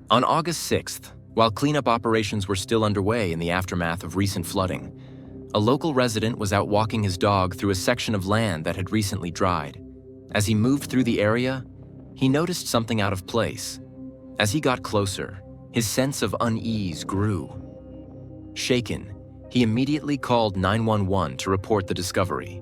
On August 6th, while cleanup operations were still underway in the aftermath of recent flooding, a local resident was out walking his dog through a section of land that had recently dried. As he moved through the area, he noticed something out of place. As he got closer, his sense of unease grew. Shaken, he immediately called 911 to report the discovery.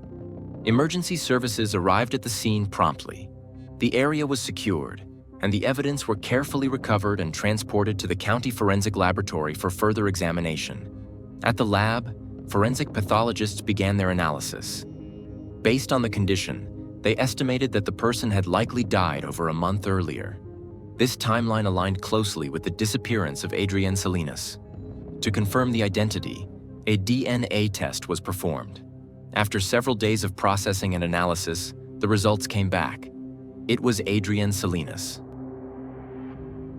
Emergency services arrived at the scene promptly. The area was secured, and the evidence were carefully recovered and transported to the county forensic laboratory for further examination. At the lab, forensic pathologists began their analysis. Based on the condition, they estimated that the person had likely died over a month earlier. This timeline aligned closely with the disappearance of Adrienne Salinas. To confirm the identity, a DNA test was performed. After several days of processing and analysis, the results came back. It was Adrienne Salinas.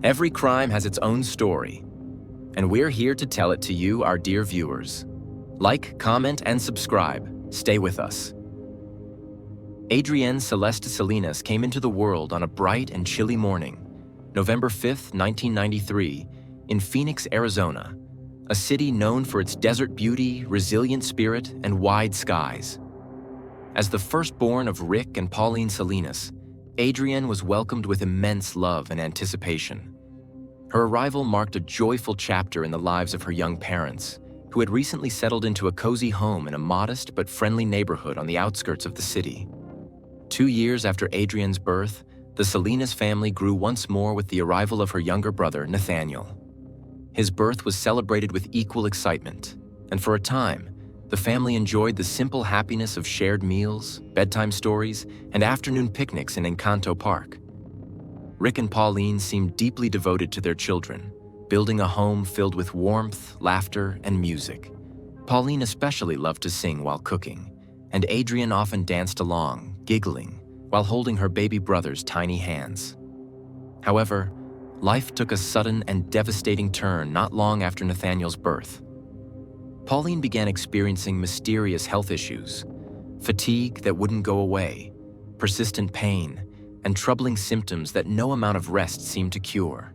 Every crime has its own story, and we're here to tell it to you, our dear viewers. Like, comment, and subscribe. Stay with us. Adrienne Celeste Salinas came into the world on a bright and chilly morning, November 5, 1993, in Phoenix, Arizona, a city known for its desert beauty, resilient spirit, and wide skies. As the firstborn of Rick and Pauline Salinas, Adrienne was welcomed with immense love and anticipation. Her arrival marked a joyful chapter in the lives of her young parents, who had recently settled into a cozy home in a modest but friendly neighborhood on the outskirts of the city. 2 years after Adrienne's birth, the Salinas family grew once more with the arrival of her younger brother, Nathaniel. His birth was celebrated with equal excitement, and for a time, the family enjoyed the simple happiness of shared meals, bedtime stories, and afternoon picnics in Encanto Park. Rick and Pauline seemed deeply devoted to their children, building a home filled with warmth, laughter, and music. Pauline especially loved to sing while cooking, and Adrienne often danced along, giggling, while holding her baby brother's tiny hands. However, life took a sudden and devastating turn not long after Nathaniel's birth. Pauline began experiencing mysterious health issues, fatigue that wouldn't go away, persistent pain, and troubling symptoms that no amount of rest seemed to cure.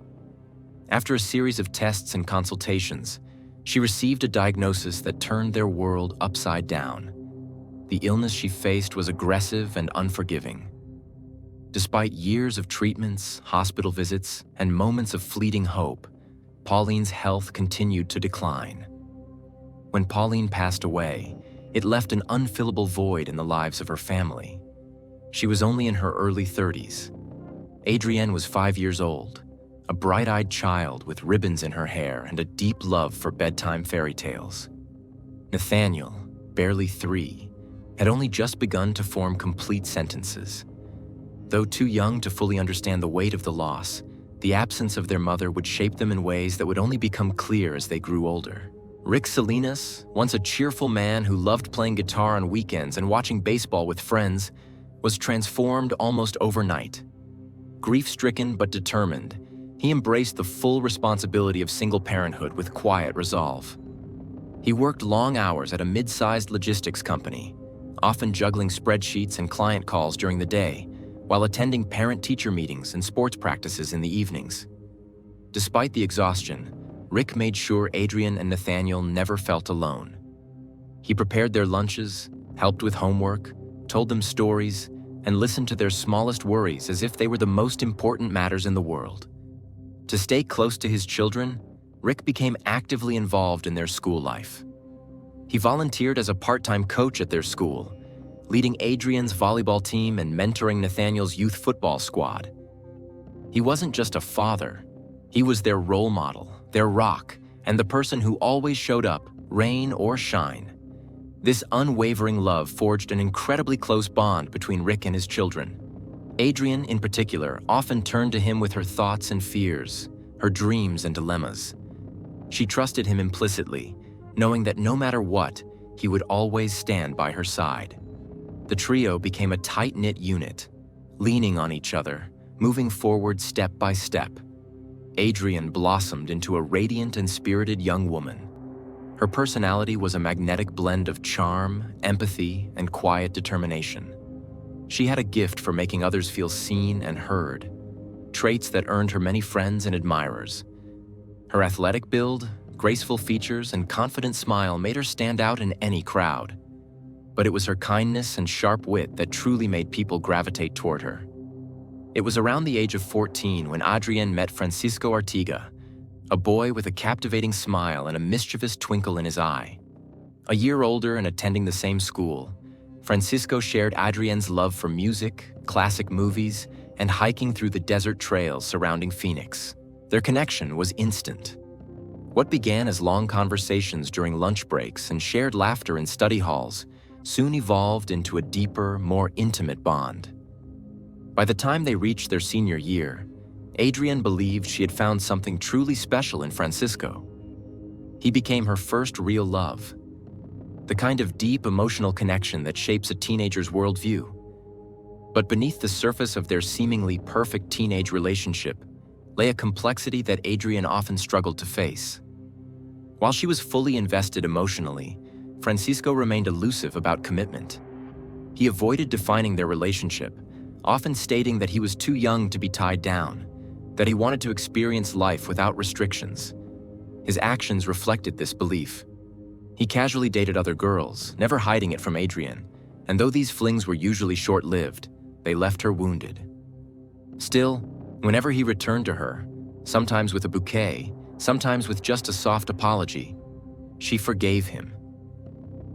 After a series of tests and consultations, she received a diagnosis that turned their world upside down. The illness she faced was aggressive and unforgiving. Despite years of treatments, hospital visits, and moments of fleeting hope, Pauline's health continued to decline. When Pauline passed away, it left an unfillable void in the lives of her family. She was only in her early 30s. Adrienne was 5 years old, a bright-eyed child with ribbons in her hair and a deep love for bedtime fairy tales. Nathaniel, barely 3, had only just begun to form complete sentences. Though too young to fully understand the weight of the loss, the absence of their mother would shape them in ways that would only become clear as they grew older. Rick Salinas, once a cheerful man who loved playing guitar on weekends and watching baseball with friends, was transformed almost overnight. Grief-stricken but determined, he embraced the full responsibility of single parenthood with quiet resolve. He worked long hours at a mid-sized logistics company, often juggling spreadsheets and client calls during the day, while attending parent-teacher meetings and sports practices in the evenings. Despite the exhaustion, Rick made sure Adrienne and Nathaniel never felt alone. He prepared their lunches, helped with homework, told them stories, and listened to their smallest worries as if they were the most important matters in the world. To stay close to his children, Rick became actively involved in their school life. He volunteered as a part-time coach at their school, leading Adrienne's volleyball team and mentoring Nathaniel's youth football squad. He wasn't just a father, he was their role model, their rock, and the person who always showed up, rain or shine. This unwavering love forged an incredibly close bond between Rick and his children. Adrienne, in particular, often turned to him with her thoughts and fears, her dreams and dilemmas. She trusted him implicitly, knowing that no matter what, he would always stand by her side. The trio became a tight-knit unit, leaning on each other, moving forward step by step. Adrienne blossomed into a radiant and spirited young woman. Her personality was a magnetic blend of charm, empathy, and quiet determination. She had a gift for making others feel seen and heard. traits that earned her many friends and admirers. Her athletic build, graceful features, and confident smile made her stand out in any crowd. But it was her kindness and sharp wit that truly made people gravitate toward her. It was around the age of 14 when Adrienne met Francisco Artiga, a boy with a captivating smile and a mischievous twinkle in his eye. A year older and attending the same school, Francisco shared Adrienne's love for music, classic movies, and hiking through the desert trails surrounding Phoenix. Their connection was instant. What began as long conversations during lunch breaks and shared laughter in study halls soon evolved into a deeper, more intimate bond. By the time they reached their senior year, Adrienne believed she had found something truly special in Francisco. He became her first real love, the kind of deep emotional connection that shapes a teenager's worldview. But beneath the surface of their seemingly perfect teenage relationship lay a complexity that Adrienne often struggled to face. While she was fully invested emotionally, Francisco remained elusive about commitment. He avoided defining their relationship, often stating that he was too young to be tied down, that he wanted to experience life without restrictions. His actions reflected this belief. He casually dated other girls, never hiding it from Adrienne, and though these flings were usually short-lived, they left her wounded. Still, whenever he returned to her, sometimes with a bouquet, sometimes with just a soft apology, she forgave him.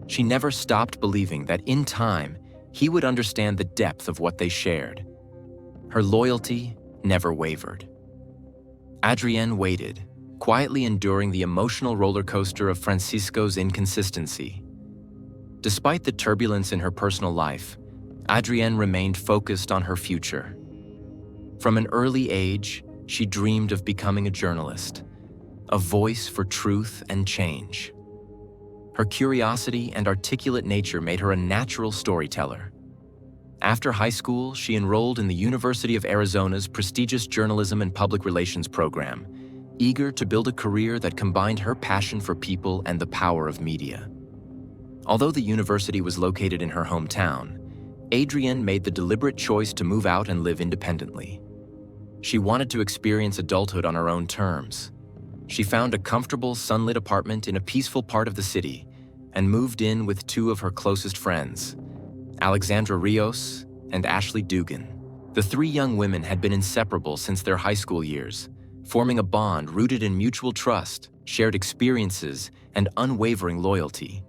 She never stopped believing that in time, he would understand the depth of what they shared. Her loyalty never wavered. Adrienne waited, quietly enduring the emotional roller coaster of Francisco's inconsistency. Despite the turbulence in her personal life, Adrienne remained focused on her future. From an early age, she dreamed of becoming a journalist, a voice for truth and change. Her curiosity and articulate nature made her a natural storyteller. After high school, she enrolled in the University of Arizona's prestigious journalism and public relations program, eager to build a career that combined her passion for people and the power of media. Although the university was located in her hometown, Adrienne made the deliberate choice to move out and live independently. She wanted to experience adulthood on her own terms. She found a comfortable, sunlit apartment in a peaceful part of the city and moved in with two of her closest friends, Alexandra Rios and Ashley Dugan. The three young women had been inseparable since their high school years, forming a bond rooted in mutual trust, shared experiences, and unwavering loyalty.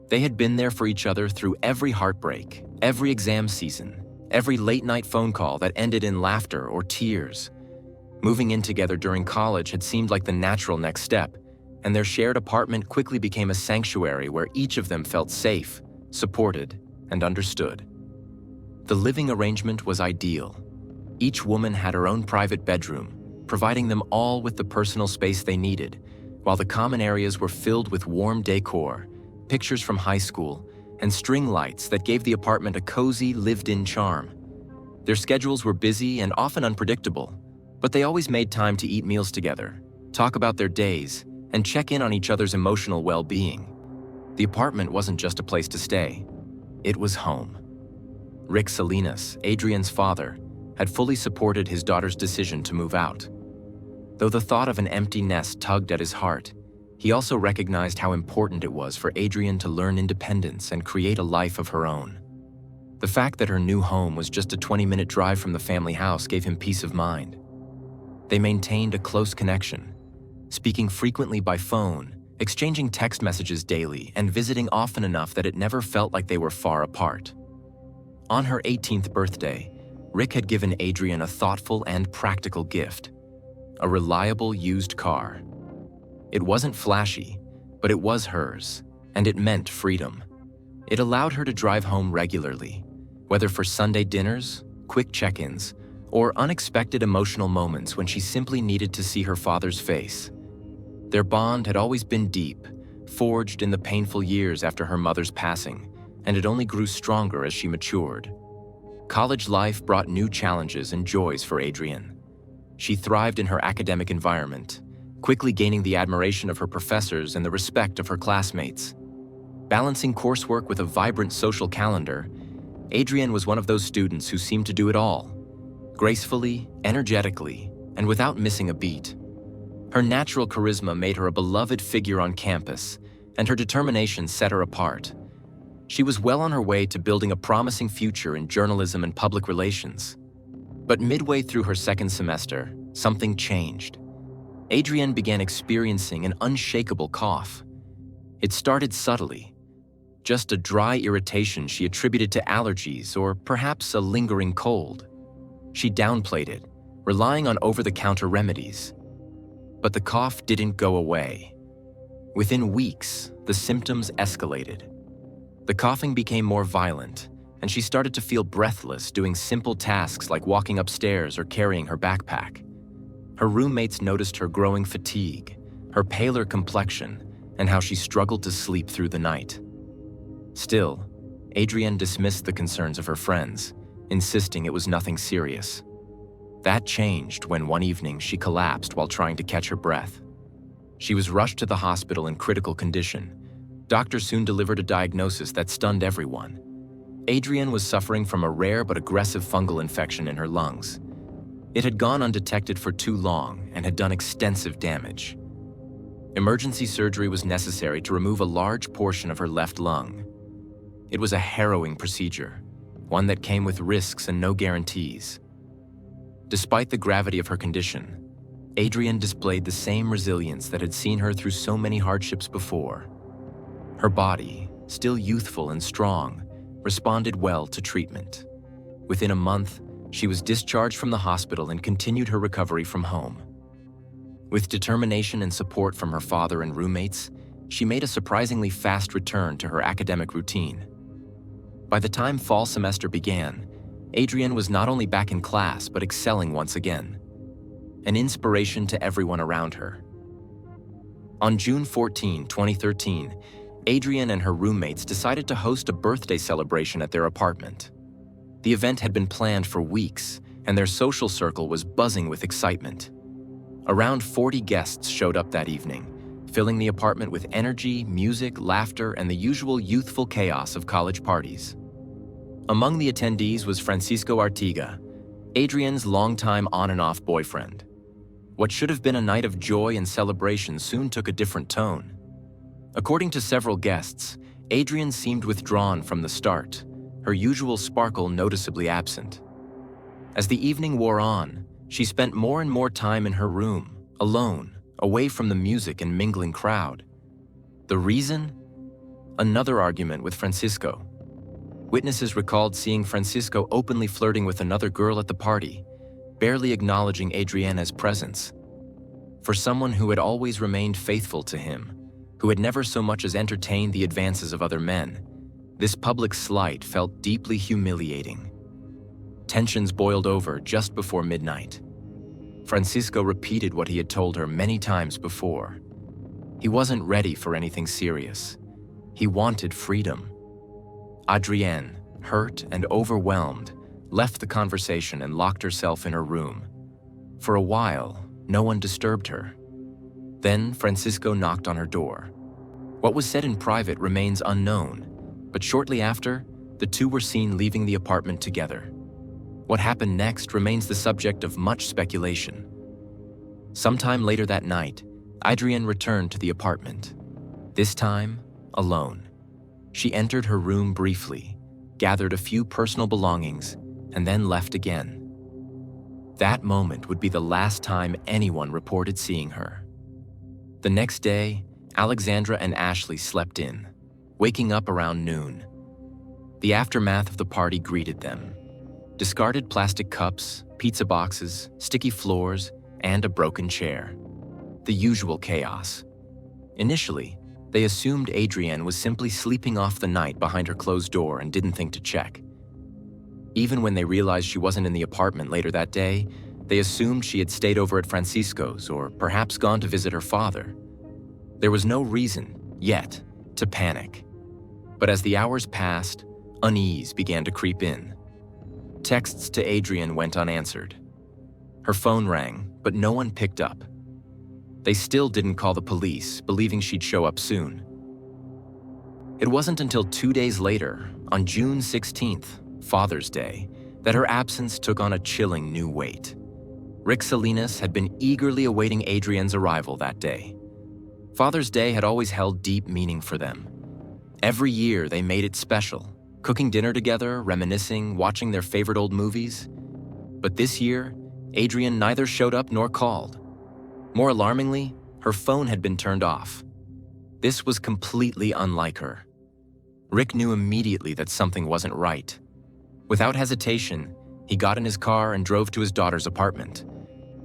They had been there for each other through every heartbreak, every exam season, every late-night phone call that ended in laughter or tears. Moving in together during college had seemed like the natural next step, and their shared apartment quickly became a sanctuary where each of them felt safe, supported, and understood. The living arrangement was ideal. Each woman had her own private bedroom, providing them all with the personal space they needed, while the common areas were filled with warm decor, pictures from high school, and string lights that gave the apartment a cozy, lived-in charm. Their schedules were busy and often unpredictable, but they always made time to eat meals together, talk about their days, and check in on each other's emotional well-being. The apartment wasn't just a place to stay. It was home. Rick Salinas, Adrienne's father, had fully supported his daughter's decision to move out. Though the thought of an empty nest tugged at his heart, he also recognized how important it was for Adrienne to learn independence and create a life of her own. The fact that her new home was just a 20-minute drive from the family house gave him peace of mind. They maintained a close connection, speaking frequently by phone, exchanging text messages daily, and visiting often enough that it never felt like they were far apart. On her 18th birthday, Rick had given Adrienne a thoughtful and practical gift: a reliable used car. It wasn't flashy, but it was hers, and it meant freedom. It allowed her to drive home regularly, whether for Sunday dinners, quick check-ins, or unexpected emotional moments when she simply needed to see her father's face. Their bond had always been deep, forged in the painful years after her mother's passing, and it only grew stronger as she matured. College life brought new challenges and joys for Adrienne. She thrived in her academic environment, quickly gaining the admiration of her professors and the respect of her classmates. Balancing coursework with a vibrant social calendar, Adrienne was one of those students who seemed to do it all. gracefully, energetically, and without missing a beat. Her natural charisma made her a beloved figure on campus, and her determination set her apart. She was well on her way to building a promising future in journalism and public relations. But midway through her second semester, something changed. Adrienne began experiencing an unshakable cough. It started subtly, just a dry irritation she attributed to allergies or perhaps a lingering cold. She downplayed it, relying on over-the-counter remedies. But the cough didn't go away. Within weeks, the symptoms escalated. The coughing became more violent, and she started to feel breathless doing simple tasks like walking upstairs or carrying her backpack. Her roommates noticed her growing fatigue, her paler complexion, and how she struggled to sleep through the night. Still, Adrienne dismissed the concerns of her friends, insisting it was nothing serious. That changed when one evening she collapsed while trying to catch her breath. She was rushed to the hospital in critical condition. Doctors soon delivered a diagnosis that stunned everyone. Adrienne was suffering from a rare but aggressive fungal infection in her lungs. It had gone undetected for too long and had done extensive damage. Emergency surgery was necessary to remove a large portion of her left lung. It was a harrowing procedure, one that came with risks and no guarantees. Despite the gravity of her condition, Adrienne displayed the same resilience that had seen her through so many hardships before. Her body, still youthful and strong, responded well to treatment. Within a month, she was discharged from the hospital and continued her recovery from home. With determination and support from her father and roommates, she made a surprisingly fast return to her academic routine. By the time fall semester began, Adrienne was not only back in class but excelling once again, an inspiration to everyone around her. On June 14, 2013, Adrienne and her roommates decided to host a birthday celebration at their apartment. The event had been planned for weeks, and their social circle was buzzing with excitement. Around 40 guests showed up that evening, filling the apartment with energy, music, laughter, and the usual youthful chaos of college parties. Among the attendees was Francisco Artiga, Adrienne's longtime on-and-off boyfriend. What should have been a night of joy and celebration soon took a different tone. According to several guests, Adrienne seemed withdrawn from the start, her usual sparkle noticeably absent. As the evening wore on, she spent more and more time in her room, alone, away from the music and mingling crowd. The reason? Another argument with Francisco. Witnesses recalled seeing Francisco openly flirting with another girl at the party, barely acknowledging Adrienne's presence. For someone who had always remained faithful to him, who had never so much as entertained the advances of other men, this public slight felt deeply humiliating. Tensions boiled over just before midnight. Francisco repeated what he had told her many times before. He wasn't ready for anything serious. He wanted freedom. Adrienne, hurt and overwhelmed, left the conversation and locked herself in her room. For a while, no one disturbed her. Then Francisco knocked on her door. What was said in private remains unknown, but shortly after, the two were seen leaving the apartment together. What happened next remains the subject of much speculation. Sometime later that night, Adrienne returned to the apartment, this time alone. She entered her room briefly, gathered a few personal belongings, and then left again. That moment would be the last time anyone reported seeing her. The next day, Alexandra and Ashley slept in, waking up around noon. The aftermath of the party greeted them. Discarded plastic cups, pizza boxes, sticky floors, and a broken chair. The usual chaos. Initially, they assumed Adrienne was simply sleeping off the night behind her closed door and didn't think to check. Even when they realized she wasn't in the apartment later that day, they assumed she had stayed over at Francisco's or perhaps gone to visit her father. There was no reason, yet, to panic. But as the hours passed, unease began to creep in. Texts to Adrienne went unanswered. Her phone rang, but no one picked up. They still didn't call the police, believing she'd show up soon. It wasn't until 2 days later, on June 16th, Father's Day, that her absence took on a chilling new weight. Rick Salinas had been eagerly awaiting Adrienne's arrival that day. Father's Day had always held deep meaning for them. Every year they made it special, cooking dinner together, reminiscing, watching their favorite old movies. But this year, Adrienne neither showed up nor called. More alarmingly, her phone had been turned off. This was completely unlike her. Rick knew immediately that something wasn't right. Without hesitation, he got in his car and drove to his daughter's apartment.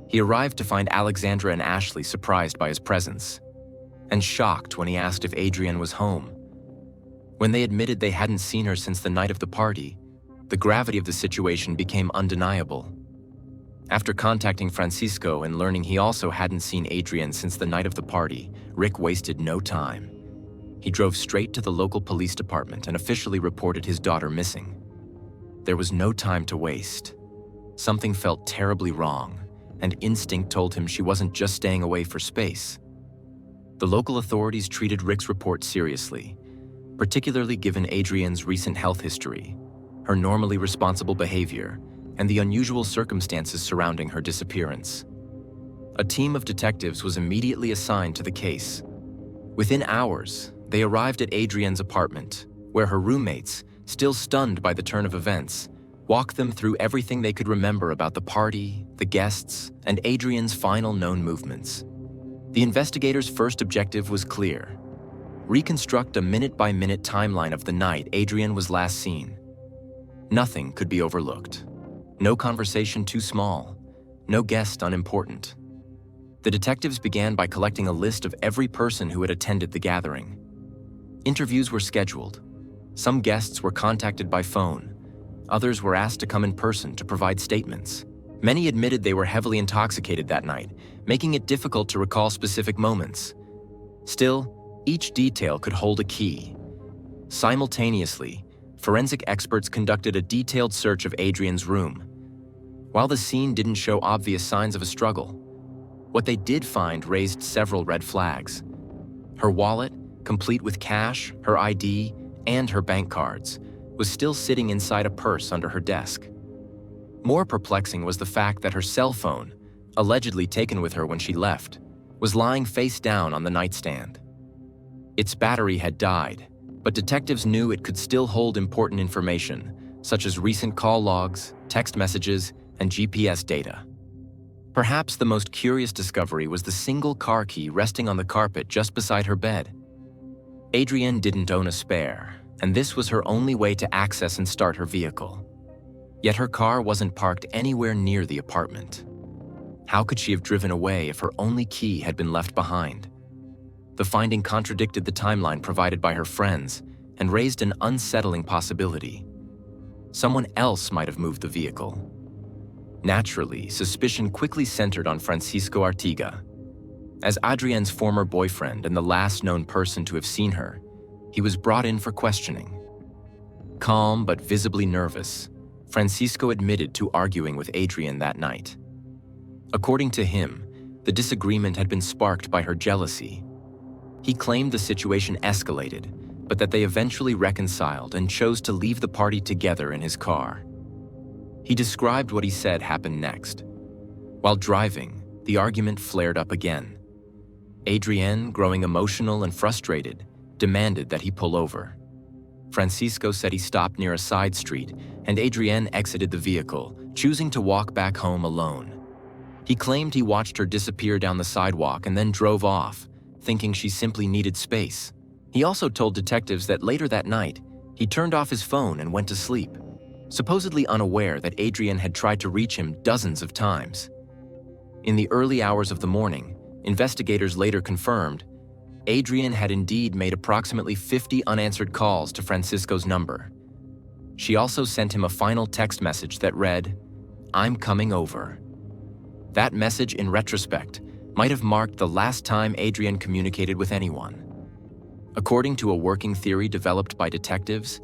He arrived to find Alexandra and Ashley surprised by his presence, and shocked when he asked if Adrienne was home. When they admitted they hadn't seen her since the night of the party, the gravity of the situation became undeniable. After contacting Francisco and learning he also hadn't seen Adrienne since the night of the party, Rick wasted no time. He drove straight to the local police department and officially reported his daughter missing. There was no time to waste. Something felt terribly wrong, and instinct told him she wasn't just staying away for space. The local authorities treated Rick's report seriously, particularly given Adrienne's recent health history, her normally responsible behavior, and the unusual circumstances surrounding her disappearance. A team of detectives was immediately assigned to the case. Within hours, they arrived at Adrienne's apartment, where her roommates, still stunned by the turn of events, walked them through everything they could remember about the party, the guests, and Adrienne's final known movements. The investigators' first objective was clear: reconstruct a minute-by-minute timeline of the night Adrienne was last seen. Nothing could be overlooked. No conversation too small, no guest unimportant. The detectives began by collecting a list of every person who had attended the gathering. Interviews were scheduled. Some guests were contacted by phone. Others were asked to come in person to provide statements. Many admitted they were heavily intoxicated that night, making it difficult to recall specific moments. Still, each detail could hold a key. Simultaneously, forensic experts conducted a detailed search of Adrienne's room. While the scene didn't show obvious signs of a struggle, what they did find raised several red flags. Her wallet, complete with cash, her ID, and her bank cards, was still sitting inside a purse under her desk. More perplexing was the fact that her cell phone, allegedly taken with her when she left, was lying face down on the nightstand. Its battery had died, but detectives knew it could still hold important information, such as recent call logs, text messages, and GPS data. Perhaps the most curious discovery was the single car key resting on the carpet just beside her bed. Adrienne didn't own a spare, and this was her only way to access and start her vehicle. Yet her car wasn't parked anywhere near the apartment. How could she have driven away if her only key had been left behind? The finding contradicted the timeline provided by her friends and raised an unsettling possibility. Someone else might have moved the vehicle. Naturally, suspicion quickly centered on Francisco Artiga. As Adrienne's former boyfriend and the last known person to have seen her, he was brought in for questioning. Calm but visibly nervous, Francisco admitted to arguing with Adrienne that night. According to him, the disagreement had been sparked by her jealousy. He claimed the situation escalated, but that they eventually reconciled and chose to leave the party together in his car. He described what he said happened next. While driving, the argument flared up again. Adrienne, growing emotional and frustrated, demanded that he pull over. Francisco said he stopped near a side street, and Adrienne exited the vehicle, choosing to walk back home alone. He claimed he watched her disappear down the sidewalk and then drove off, thinking she simply needed space. He also told detectives that later that night, he turned off his phone and went to sleep, supposedly unaware that Adrienne had tried to reach him dozens of times. In the early hours of the morning, investigators later confirmed Adrienne had indeed made approximately 50 unanswered calls to Francisco's number. She also sent him a final text message that read, "I'm coming over." That message, in retrospect, might have marked the last time Adrienne communicated with anyone. According to a working theory developed by detectives,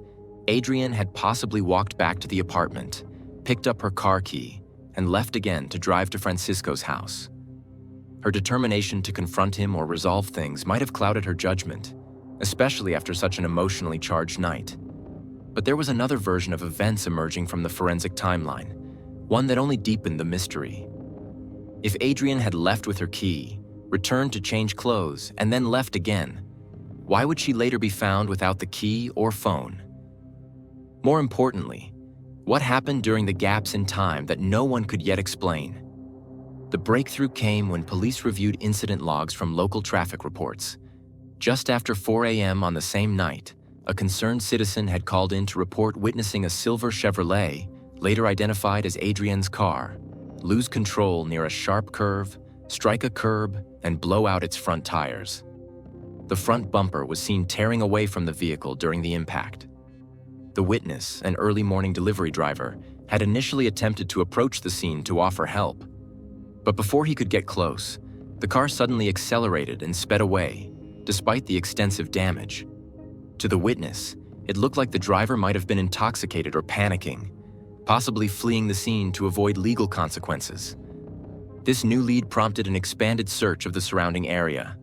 Adrienne had possibly walked back to the apartment, picked up her car key, and left again to drive to Francisco's house. Her determination to confront him or resolve things might have clouded her judgment, especially after such an emotionally charged night. But there was another version of events emerging from the forensic timeline, one that only deepened the mystery. If Adrienne had left with her key, returned to change clothes, and then left again, why would she later be found without the key or phone? More importantly, what happened during the gaps in time that no one could yet explain? The breakthrough came when police reviewed incident logs from local traffic reports. Just after 4 a.m. on the same night, a concerned citizen had called in to report witnessing a silver Chevrolet, later identified as Adrienne's car, lose control near a sharp curve, strike a curb, and blow out its front tires. The front bumper was seen tearing away from the vehicle during the impact. The witness, an early morning delivery driver, had initially attempted to approach the scene to offer help. But before he could get close, the car suddenly accelerated and sped away, despite the extensive damage. To the witness, it looked like the driver might have been intoxicated or panicking, possibly fleeing the scene to avoid legal consequences. This new lead prompted an expanded search of the surrounding area.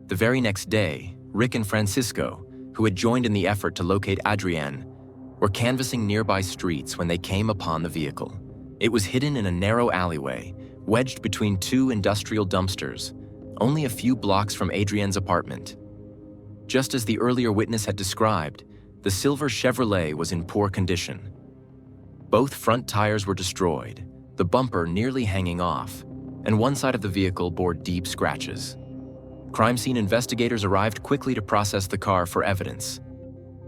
The very next day, Rick and Francisco, who had joined in the effort to locate Adrienne, were canvassing nearby streets when they came upon the vehicle. It was hidden in a narrow alleyway, wedged between two industrial dumpsters, only a few blocks from Adrienne's apartment. Just as the earlier witness had described, the silver Chevrolet was in poor condition. Both front tires were destroyed, the bumper nearly hanging off, and one side of the vehicle bore deep scratches. Crime scene investigators arrived quickly to process the car for evidence.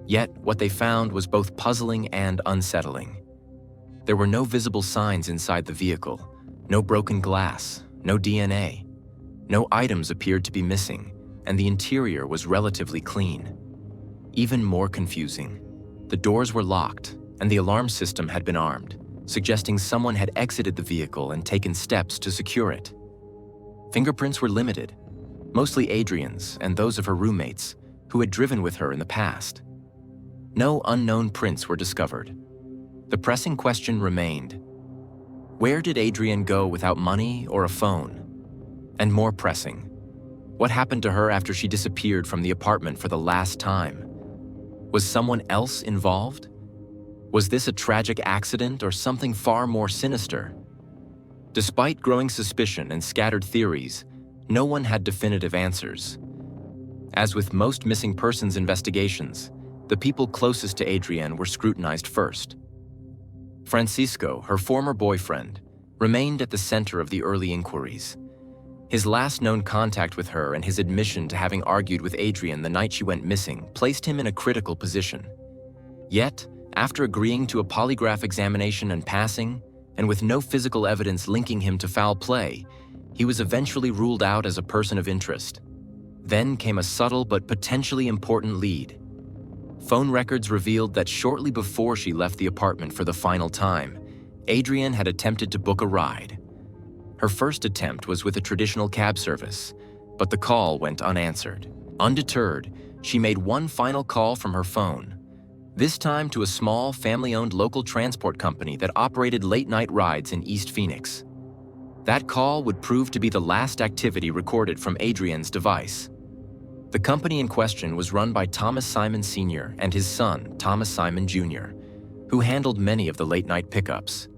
Yet, what they found was both puzzling and unsettling. There were no visible signs inside the vehicle, no broken glass, no DNA. No items appeared to be missing, and the interior was relatively clean. Even more confusing, the doors were locked, and the alarm system had been armed, suggesting someone had exited the vehicle and taken steps to secure it. Fingerprints were limited, mostly Adrienne's and those of her roommates, who had driven with her in the past. No unknown prints were discovered. The pressing question remained: where did Adrienne go without money or a phone? And more pressing, what happened to her after she disappeared from the apartment for the last time? Was someone else involved? Was this a tragic accident or something far more sinister? Despite growing suspicion and scattered theories, no one had definitive answers. As with most missing persons investigations, the people closest to Adrienne were scrutinized first. Francisco, her former boyfriend, remained at the center of the early inquiries. His last known contact with her and his admission to having argued with Adrienne the night she went missing placed him in a critical position. Yet, after agreeing to a polygraph examination and passing, and with no physical evidence linking him to foul play, he was eventually ruled out as a person of interest. Then came a subtle but potentially important lead. Phone records revealed that shortly before she left the apartment for the final time, Adrienne had attempted to book a ride. Her first attempt was with a traditional cab service, but the call went unanswered. Undeterred, she made one final call from her phone, this time to a small, family-owned local transport company that operated late-night rides in East Phoenix. That call would prove to be the last activity recorded from Adrienne's device. The company in question was run by Thomas Simon Sr. and his son, Thomas Simon Jr., who handled many of the late-night pickups.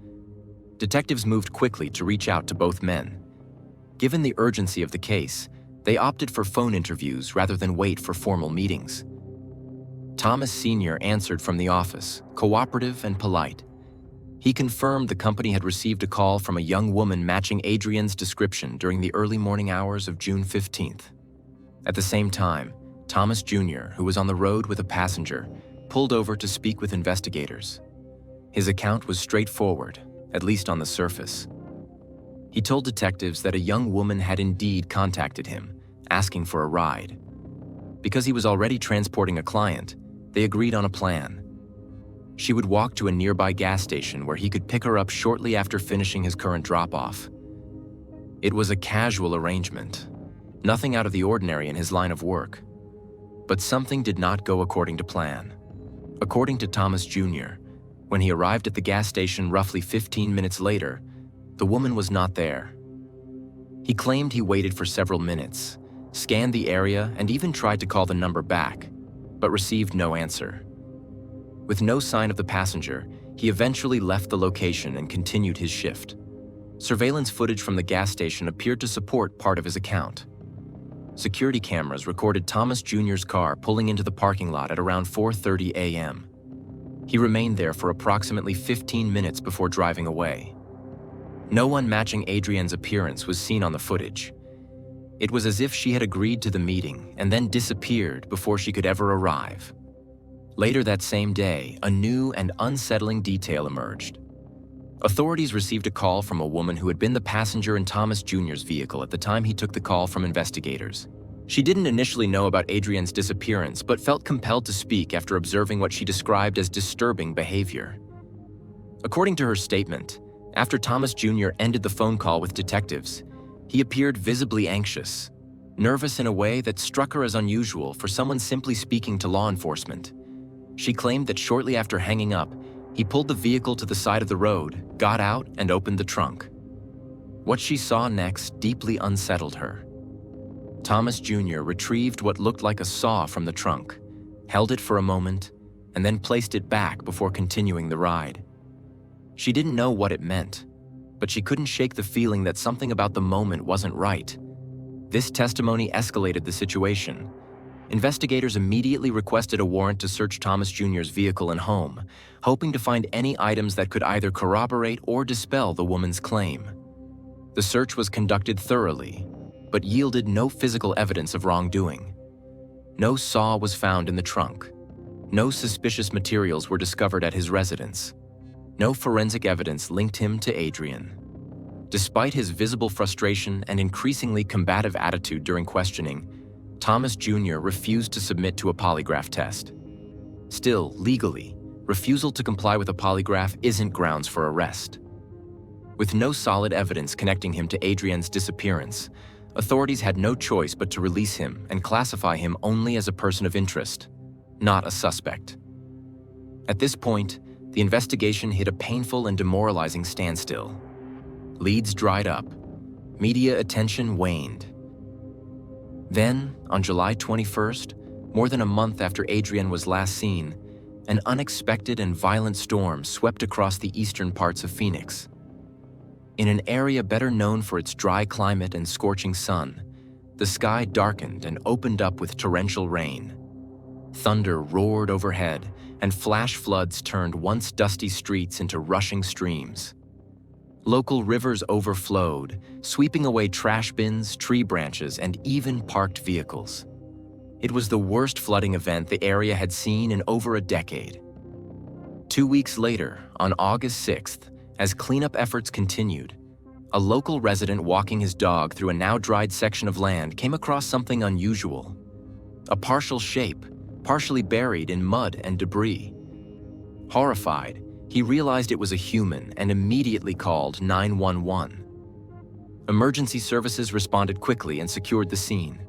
Detectives moved quickly to reach out to both men. Given the urgency of the case, they opted for phone interviews rather than wait for formal meetings. Thomas Sr. answered from the office, cooperative and polite. He confirmed the company had received a call from a young woman matching Adrienne's description during the early morning hours of June 15th. At the same time, Thomas Jr., who was on the road with a passenger, pulled over to speak with investigators. His account was straightforward, at least on the surface. He told detectives that a young woman had indeed contacted him, asking for a ride. Because he was already transporting a client, they agreed on a plan. She would walk to a nearby gas station where he could pick her up shortly after finishing his current drop-off. It was a casual arrangement, nothing out of the ordinary in his line of work. But something did not go according to plan. According to Thomas Jr., when he arrived at the gas station roughly 15 minutes later, the woman was not there. He claimed he waited for several minutes, scanned the area, and even tried to call the number back, but received no answer. With no sign of the passenger, he eventually left the location and continued his shift. Surveillance footage from the gas station appeared to support part of his account. Security cameras recorded Thomas Jr.'s car pulling into the parking lot at around 4:30 a.m. He remained there for approximately 15 minutes before driving away. No one matching Adrienne's appearance was seen on the footage. It was as if she had agreed to the meeting and then disappeared before she could ever arrive. Later that same day, a new and unsettling detail emerged. Authorities received a call from a woman who had been the passenger in Thomas Jr.'s vehicle at the time he took the call from investigators. She didn't initially know about Adrienne's disappearance, but felt compelled to speak after observing what she described as disturbing behavior. According to her statement, after Thomas Jr. ended the phone call with detectives, he appeared visibly anxious, nervous in a way that struck her as unusual for someone simply speaking to law enforcement. She claimed that shortly after hanging up, he pulled the vehicle to the side of the road, got out, and opened the trunk. What she saw next deeply unsettled her. Thomas Jr. retrieved what looked like a saw from the trunk, held it for a moment, and then placed it back before continuing the ride. She didn't know what it meant, but she couldn't shake the feeling that something about the moment wasn't right. This testimony escalated the situation. Investigators immediately requested a warrant to search Thomas Jr.'s vehicle and home, hoping to find any items that could either corroborate or dispel the woman's claim. The search was conducted thoroughly, but yielded no physical evidence of wrongdoing. No saw was found in the trunk. No suspicious materials were discovered at his residence. No forensic evidence linked him to Adrienne. Despite his visible frustration and increasingly combative attitude during questioning, Thomas Jr. refused to submit to a polygraph test. Still, legally, refusal to comply with a polygraph isn't grounds for arrest. With no solid evidence connecting him to Adrienne's disappearance, authorities had no choice but to release him and classify him only as a person of interest, not a suspect. At this point, the investigation hit a painful and demoralizing standstill. Leads dried up. Media attention waned. Then, on July 21st, more than a month after Adrienne was last seen, an unexpected and violent storm swept across the eastern parts of Phoenix. In an area better known for its dry climate and scorching sun, the sky darkened and opened up with torrential rain. Thunder roared overhead, and flash floods turned once dusty streets into rushing streams. Local rivers overflowed, sweeping away trash bins, tree branches, and even parked vehicles. It was the worst flooding event the area had seen in over a decade. 2 weeks later, on August 6th, as cleanup efforts continued, a local resident walking his dog through a now-dried section of land came across something unusual. A partial shape, partially buried in mud and debris. Horrified, he realized it was a human and immediately called 911. Emergency services responded quickly and secured the scene.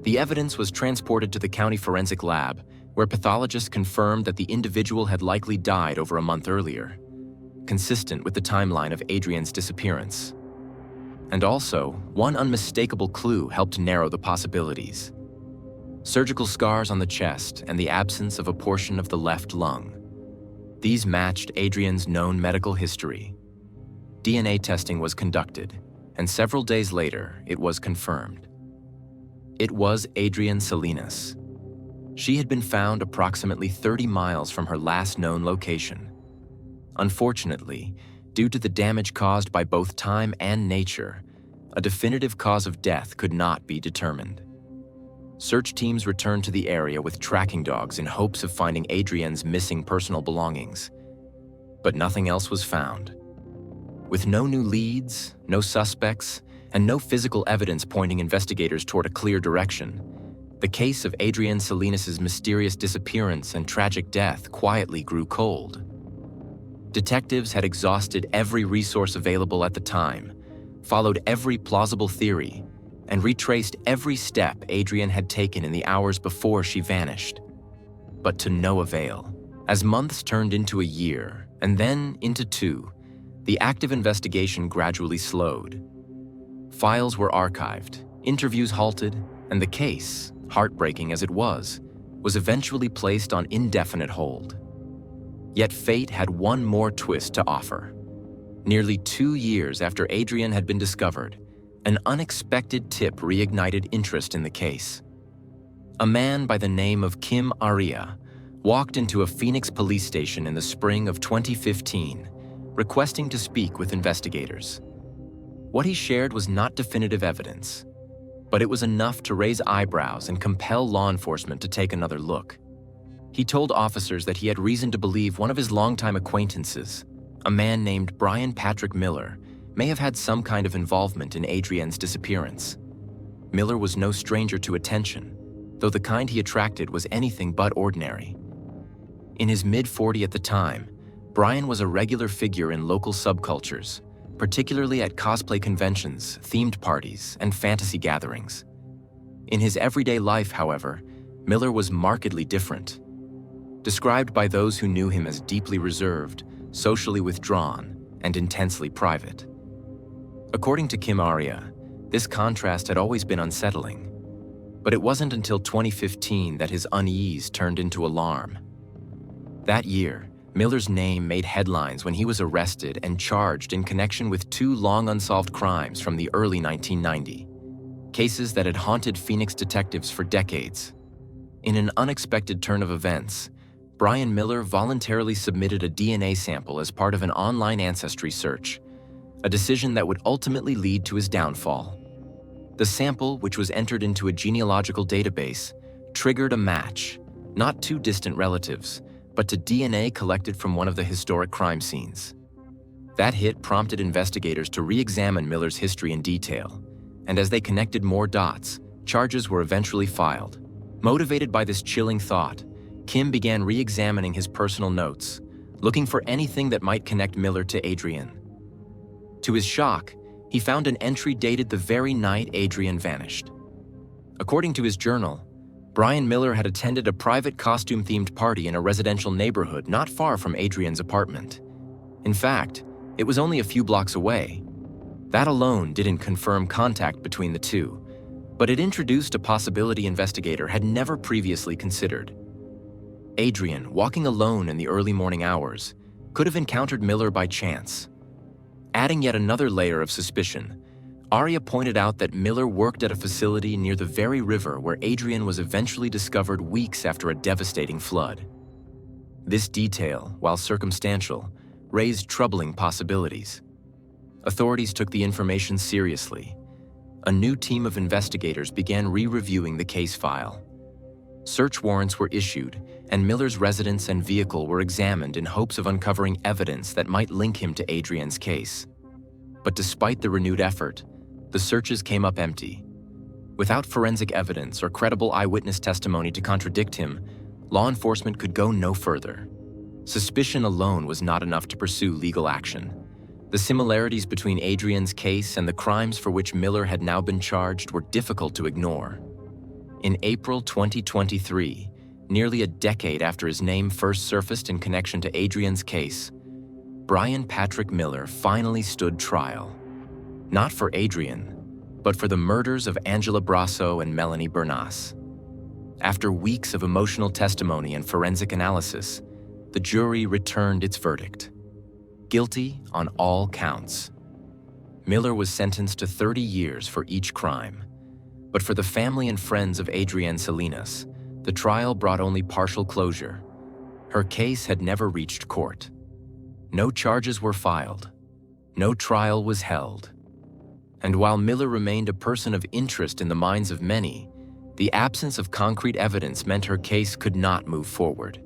The evidence was transported to the county forensic lab, where pathologists confirmed that the individual had likely died over a month earlier, consistent with the timeline of Adrienne's disappearance. And also, one unmistakable clue helped narrow the possibilities. Surgical scars on the chest and the absence of a portion of the left lung. These matched Adrienne's known medical history. DNA testing was conducted, and several days later, it was confirmed. It was Adrienne Salinas. She had been found approximately 30 miles from her last known location. Unfortunately, due to the damage caused by both time and nature, a definitive cause of death could not be determined. Search teams returned to the area with tracking dogs in hopes of finding Adrienne's missing personal belongings. But nothing else was found. With no new leads, no suspects, and no physical evidence pointing investigators toward a clear direction, the case of Adrienne Salinas' mysterious disappearance and tragic death quietly grew cold. Detectives had exhausted every resource available at the time, followed every plausible theory, and retraced every step Adrienne had taken in the hours before she vanished. But to no avail. As months turned into a year, and then into 2, the active investigation gradually slowed. Files were archived, interviews halted, and the case, heartbreaking as it was eventually placed on indefinite hold. Yet fate had one more twist to offer. Nearly 2 years after Adrienne had been discovered, an unexpected tip reignited interest in the case. A man by the name of Kim Aria walked into a Phoenix police station in the spring of 2015, requesting to speak with investigators. What he shared was not definitive evidence, but it was enough to raise eyebrows and compel law enforcement to take another look. He told officers that he had reason to believe one of his longtime acquaintances, a man named Brian Patrick Miller, may have had some kind of involvement in Adrienne's disappearance. Miller was no stranger to attention, though the kind he attracted was anything but ordinary. In his mid-40s at the time, Brian was a regular figure in local subcultures, particularly at cosplay conventions, themed parties, and fantasy gatherings. In his everyday life, however, Miller was markedly different. Described by those who knew him as deeply reserved, socially withdrawn, and intensely private. According to Kim Aria, this contrast had always been unsettling, but it wasn't until 2015 that his unease turned into alarm. That year, Miller's name made headlines when he was arrested and charged in connection with 2 long unsolved crimes from the early 1990s, cases that had haunted Phoenix detectives for decades. In an unexpected turn of events, Brian Miller voluntarily submitted a DNA sample as part of an online ancestry search, a decision that would ultimately lead to his downfall. The sample, which was entered into a genealogical database, triggered a match, not 2 distant relatives, but to DNA collected from one of the historic crime scenes. That hit prompted investigators to re-examine Miller's history in detail, and as they connected more dots, charges were eventually filed. Motivated by this chilling thought, Kim began re-examining his personal notes, looking for anything that might connect Miller to Adrienne. To his shock, he found an entry dated the very night Adrienne vanished. According to his journal, Brian Miller had attended a private costume-themed party in a residential neighborhood not far from Adrienne's apartment. In fact, it was only a few blocks away. That alone didn't confirm contact between the two, but it introduced a possibility investigator had never previously considered. Adrienne, walking alone in the early morning hours, could have encountered Miller by chance. Adding yet another layer of suspicion, Aria pointed out that Miller worked at a facility near the very river where Adrienne was eventually discovered weeks after a devastating flood. This detail, while circumstantial, raised troubling possibilities. Authorities took the information seriously. A new team of investigators began re-reviewing the case file. Search warrants were issued, and Miller's residence and vehicle were examined in hopes of uncovering evidence that might link him to Adrienne's case. But despite the renewed effort, the searches came up empty. Without forensic evidence or credible eyewitness testimony to contradict him, law enforcement could go no further. Suspicion alone was not enough to pursue legal action. The similarities between Adrienne's case and the crimes for which Miller had now been charged were difficult to ignore. In April 2023, nearly a decade after his name first surfaced in connection to Adrienne's case, Brian Patrick Miller finally stood trial. Not for Adrienne, but for the murders of Angela Brasso and Melanie Bernas. After weeks of emotional testimony and forensic analysis, the jury returned its verdict. Guilty on all counts. Miller was sentenced to 30 years for each crime. But for the family and friends of Adrienne Salinas, the trial brought only partial closure. Her case had never reached court. No charges were filed. No trial was held. And while Miller remained a person of interest in the minds of many, the absence of concrete evidence meant her case could not move forward.